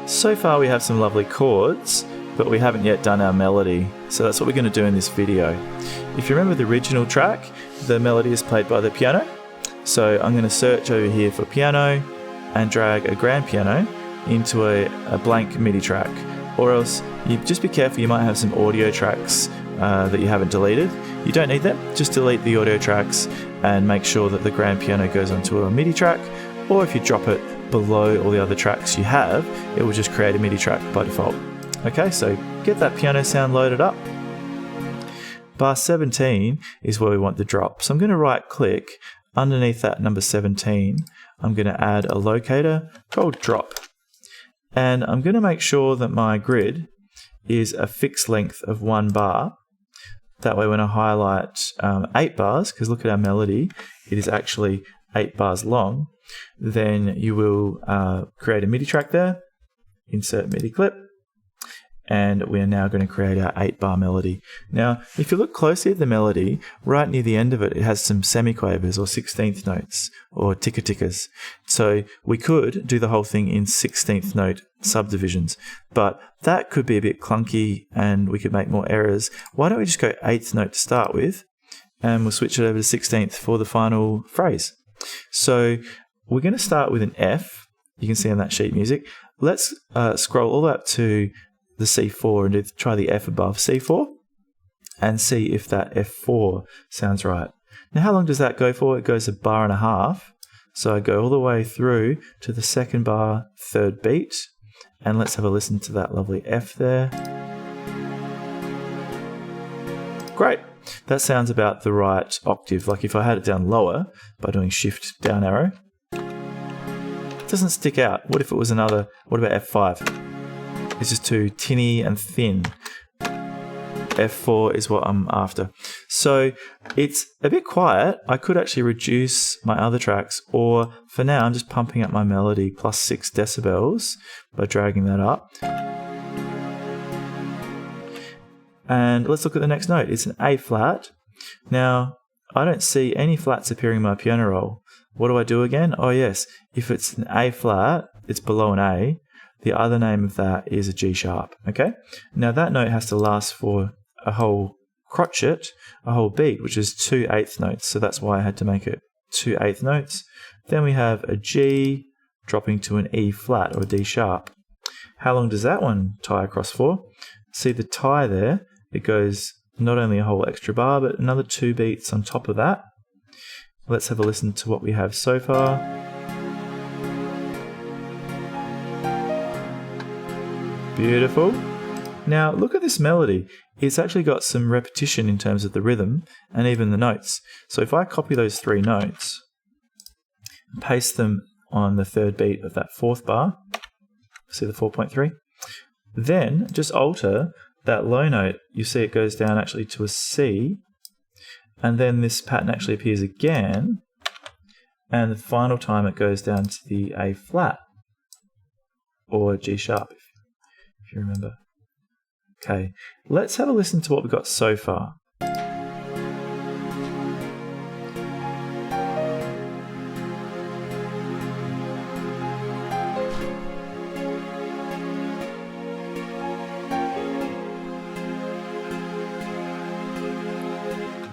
So far we have some lovely chords, but we haven't yet done our melody, so that's what we're going to do in this video. If you remember the original track, the melody is played by the piano, so I'm going to search over here for piano and drag a grand piano into a blank MIDI track, or else you just be careful, you might have some audio tracks that you haven't deleted. You don't need them, just delete the audio tracks and make sure that the grand piano goes onto a MIDI track, or if you drop it below all the other tracks you have, it will just create a MIDI track by default. Okay, so get that piano sound loaded up. Bar 17 is where we want the drop. So I'm going to right click underneath that number 17. I'm going to add a locator called drop. And I'm going to make sure that my grid is a fixed length of 1 bar. That way when I highlight 8 bars, because look at our melody, it is actually 8 bars long, then you will create a MIDI track there, insert MIDI clip, and we are now going to create our 8-bar melody. Now, if you look closely at the melody, right near the end of it, it has some semiquavers or 16th notes or ticker tickers. So we could do the whole thing in 16th note subdivisions, but that could be a bit clunky and we could make more errors. Why don't we just go 8th note to start with, and we'll switch it over to 16th for the final phrase. So we're going to start with an F. You can see on that sheet music. Let's scroll all the way up to the C4 and try the F above C4 and see if that F4 sounds right. Now, how long does that go for? It goes 1.5 bars. So I go all the way through to the 2nd bar, 3rd beat, and let's have a listen to that lovely F there. Great. That sounds about the right octave. Like if I had it down lower by doing shift down arrow, it doesn't stick out. What if it was another, what about F5? It's just too tinny and thin. F4 is what I'm after. So it's a bit quiet. I could actually reduce my other tracks, or for now I'm just pumping up my melody plus 6 decibels by dragging that up. And let's look at the next note. It's an A flat. Now, I don't see any flats appearing in my piano roll. What do I do again? Oh yes, if it's an A flat, it's below an A. The other name of that is a G sharp, okay? Now that note has to last for a whole crotchet, a whole beat, which is 2 8th notes. So that's why I had to make it 2 8th notes. Then we have a G dropping to an E flat or a D sharp. How long does that one tie across for? See the tie there? It goes not only a whole extra bar, but another 2 beats on top of that. Let's have a listen to what we have so far. Beautiful. Now look at this melody. It's actually got some repetition in terms of the rhythm and even the notes. So if I copy those 3 notes, paste them on the 3rd beat of that 4th bar, see the 4.3, then just alter that low note. You see it goes down actually to a C, and then this pattern actually appears again, and the final time it goes down to the A flat or G sharp, if you remember. Okay, let's have a listen to what we've got so far.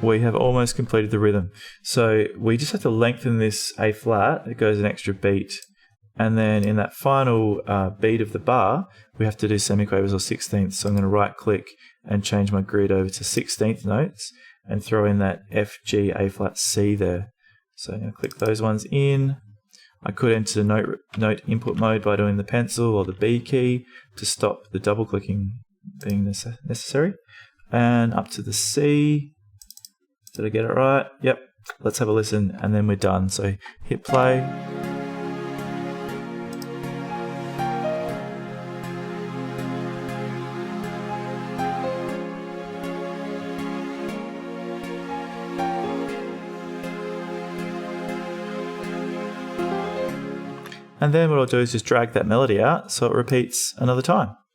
We have almost completed the rhythm. So we just have to lengthen this A flat. It goes an extra beat. And then in that final beat of the bar, we have to do semiquavers or 16ths. So I'm going to right click and change my grid over to 16th notes and throw in that F, G, A flat, C there. So I'm going to click those ones in. I could enter note input mode by doing the pencil or the B key to stop the double clicking being necessary. And up to the C. Did I get it right? Yep. Let's have a listen and then we're done. So hit play. And then what I'll do is just drag that melody out so it repeats another time.